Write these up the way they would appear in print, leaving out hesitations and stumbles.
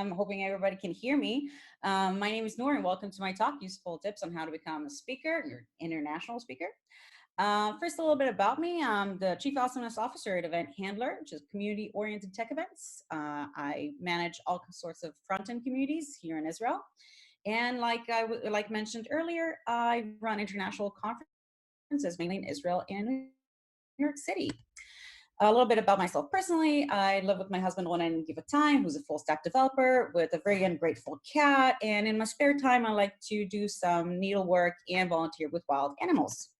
I'm hoping everybody can hear me. My name is Nur, and welcome to my talk, Useful Tips on How to Become a Speaker, your international speaker. First, a little bit about me. I'm the Chief Awesomeness Officer at EventHandler, which is community-oriented tech events. I manage all sorts of front-end communities here in Israel. And like mentioned earlier, I run international conferences, mainly in Israel and New York City. A little bit about myself personally. I live with my husband Ronen Givatayim, who's a full stack developer with a very ungrateful cat. And in my spare time, I like to do some needlework and volunteer with wild animals.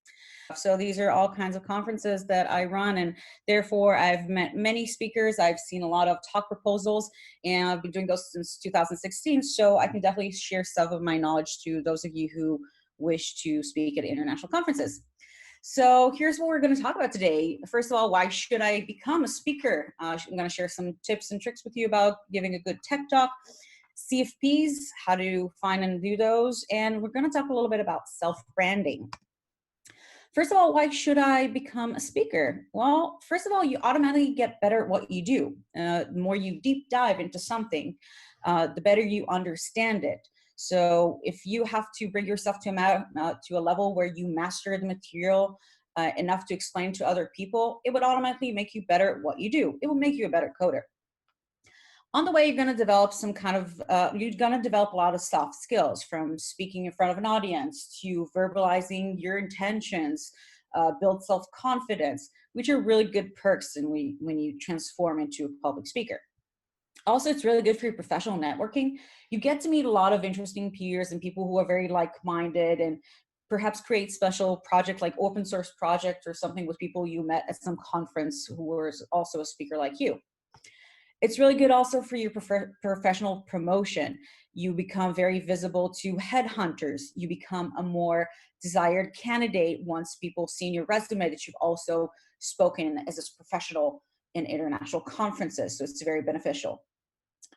So these are all kinds of conferences that I run, and therefore I've met many speakers. I've seen a lot of talk proposals, and I've been doing those since 2016. So I can definitely share some of my knowledge to those of you who wish to speak at international conferences. So here's what we're going to talk about today. First of all, why should I become a speaker? I'm going to share some tips and tricks with you about giving a good tech talk, CFPs, how to find and do those, and we're going to talk a little bit about self-branding. First of all, why should I become a speaker? Well, first of all, you automatically get better at what you do. The more you deep dive into something, the better you understand it. So if you have to bring yourself to a level where you master the material enough to explain to other people, it would automatically make you better at what you do. It will make you a better coder. On the way, you're going to develop you're going to develop a lot of soft skills, from speaking in front of an audience to verbalizing your intentions, build self-confidence, which are really good perks when you transform into a public speaker. Also, it's really good for your professional networking. You get to meet a lot of interesting peers and people who are very like-minded, and perhaps create special project like open source project or something with people you met at some conference who were also a speaker like you. It's really good also for your professional promotion. You become very visible to headhunters. You become a more desired candidate once people see in your resume that you've also spoken as a professional in international conferences. So it's very beneficial.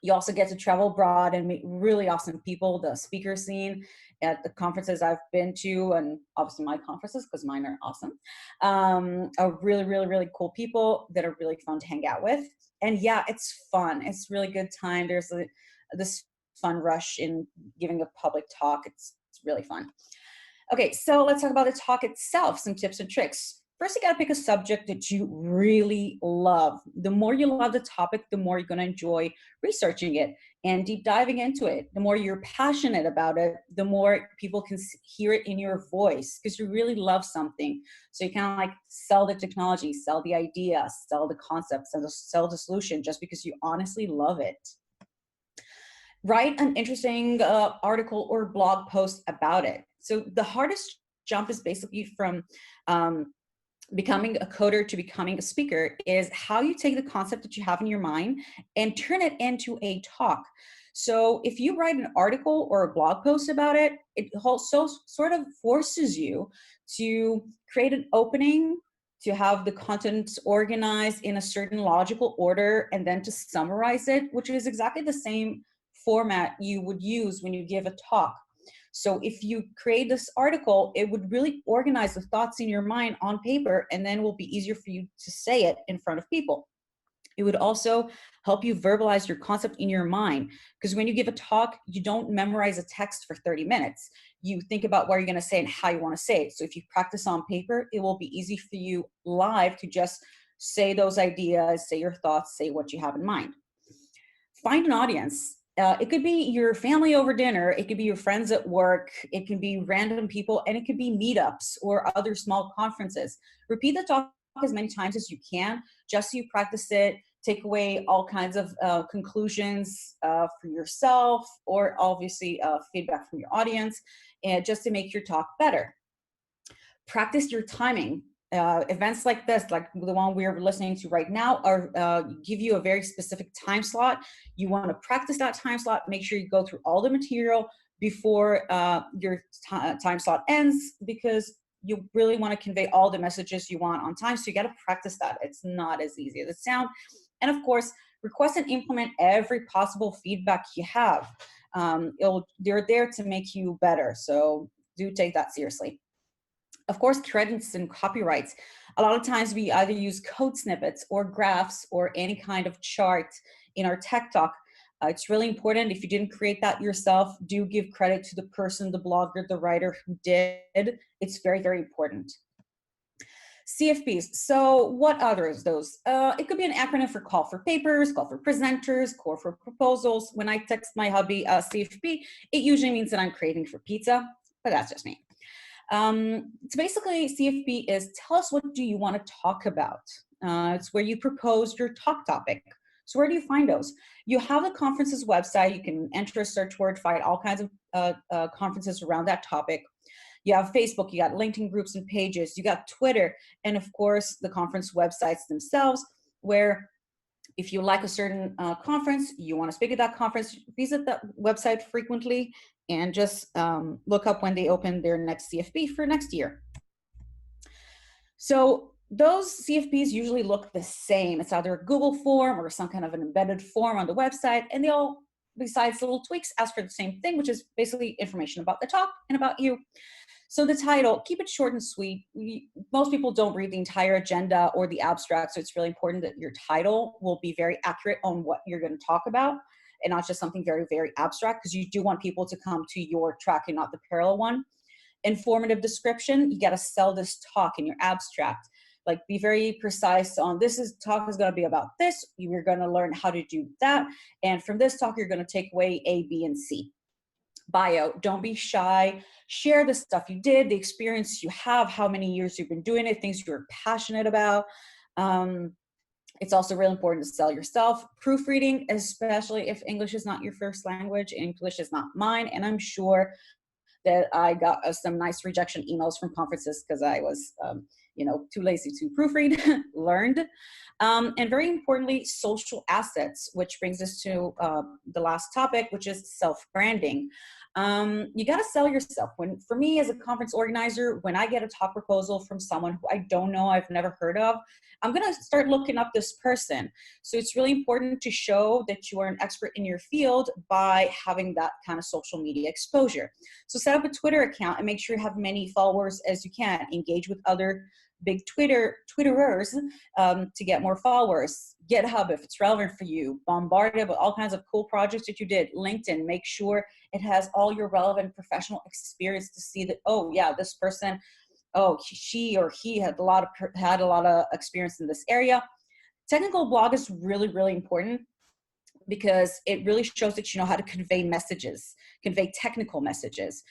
You also get to travel abroad and meet really awesome people. The speaker scene at the conferences I've been to, and obviously my conferences, because mine are awesome, are really, really, really cool people that are really fun to hang out with. And yeah, it's fun. It's really good time. There's this fun rush in giving a public talk. It's really fun. Okay, so let's talk about the talk itself, some tips and tricks. First, you gotta pick a subject that you really love. The more you love the topic, the more you're gonna enjoy researching it and deep diving into it. The more you're passionate about it, the more people can hear it in your voice, because you really love something. So you kind of like sell the technology, sell the idea, sell the concepts, and sell the solution just because you honestly love it. Write an interesting article or blog post about it. So the hardest jump is basically from becoming a coder to becoming a speaker is how you take the concept that you have in your mind and turn it into a talk. So if you write an article or a blog post about it, it also sort of forces you to create an opening, to have the content organized in a certain logical order, and then to summarize it, which is exactly the same format you would use when you give a talk. So if you create this article, it would really organize the thoughts in your mind on paper, and then it will be easier for you to say it in front of people. It would also help you verbalize your concept in your mind, because when you give a talk, you don't memorize a text for 30 minutes. You think about what you're going to say and how you want to say it. So if you practice on paper, it will be easy for you live to just say those ideas, say your thoughts, say what you have in mind. Find an audience. It could be your family over dinner, it could be your friends at work, it can be random people, and it could be meetups or other small conferences. Repeat the talk as many times as you can, just so you practice it, take away all kinds of conclusions for yourself, or obviously feedback from your audience, and just to make your talk better. Practice your timing. Events like this, like the one we're listening to right now, are give you a very specific time slot. You want to practice that time slot. Make sure you go through all the material before your time slot ends, because you really want to convey all the messages you want on time. So you got to practice that. It's not as easy as it sounds. And of course, request and implement every possible feedback you have. They're there to make you better. So do take that seriously. Of course, credits and copyrights. A lot of times we either use code snippets or graphs or any kind of chart in our tech talk. It's really important. If you didn't create that yourself, do give credit to the person, the blogger, the writer who did. It's very, very important. CFPs. So what others those? It could be an acronym for call for papers, call for presenters, call for proposals. When I text my hubby CFP, it usually means that I'm craving for pizza, but that's just me. So basically, CFP is tell us what do you want to talk about. It's where you propose your talk topic. So where do you find those? You have the conference's website. You can enter a search word, find all kinds of conferences around that topic. You have Facebook, you got LinkedIn groups and pages, you got Twitter, and of course the conference websites themselves, where if you like a certain conference, you want to speak at that conference, visit that website frequently and just look up when they open their next CFP for next year. So those CFPs usually look the same. It's either a Google form or some kind of an embedded form on the website, and they all, besides little tweaks, ask for the same thing, which is basically information about the talk and about you. So the title, keep it short and sweet. Most people don't read the entire agenda or the abstract, so it's really important that your title will be very accurate on what you're going to talk about and not just something very, very abstract, because you do want people to come to your track and not the parallel one. Informative description, you got to sell this talk in your abstract. Like, be very precise on talk is going to be about this. You're going to learn how to do that. And from this talk, you're going to take away A, B, and C. Bio, don't be shy. Share the stuff you did, the experience you have, how many years you've been doing it, things you're passionate about. It's also really important to sell yourself. Proofreading, especially if English is not your first language, English is not mine, and I'm sure that I got some nice rejection emails from conferences because I was, too lazy to proofread, learned. And very importantly, social assets, which brings us to the last topic, which is self-branding. You got to sell yourself. For me as a conference organizer, when I get a talk proposal from someone who I don't know, I've never heard of, I'm going to start looking up this person. So it's really important to show that you are an expert in your field by having that kind of social media exposure. So set up a Twitter account and make sure you have many followers as you can. Engage with other big Twitterers to get more followers. GitHub, if it's relevant for you. Bombard it with all kinds of cool projects that you did. LinkedIn, make sure it has all your relevant professional experience to see that, oh yeah, this person, she or he had a lot of experience in this area. Technical blog is really, really important because it really shows that you know how to convey messages, convey technical messages.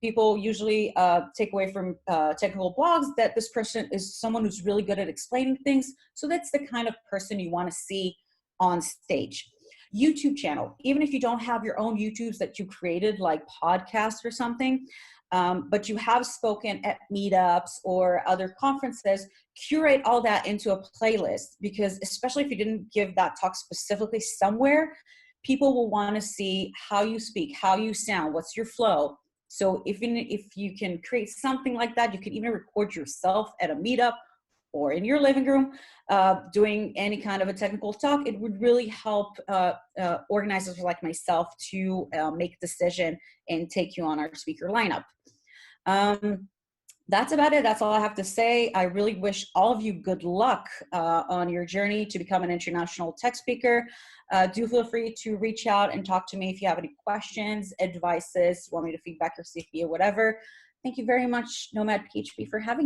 People usually take away from technical blogs that this person is someone who's really good at explaining things. So that's the kind of person you want to see on stage. YouTube channel, even if you don't have your own YouTubes that you created, like podcasts or something, but you have spoken at meetups or other conferences, curate all that into a playlist, because especially if you didn't give that talk specifically somewhere, people will want to see how you speak, how you sound, what's your flow. So if you can create something like that, you can even record yourself at a meetup or in your living room doing any kind of a technical talk. It would really help organizers like myself to make a decision and take you on our speaker lineup. That's about it. That's all I have to say. I really wish all of you good luck on your journey to become an international tech speaker. Do feel free to reach out and talk to me if you have any questions, advices, want me to feedback your CFP or whatever. Thank you very much, Nomad PHP, for having me.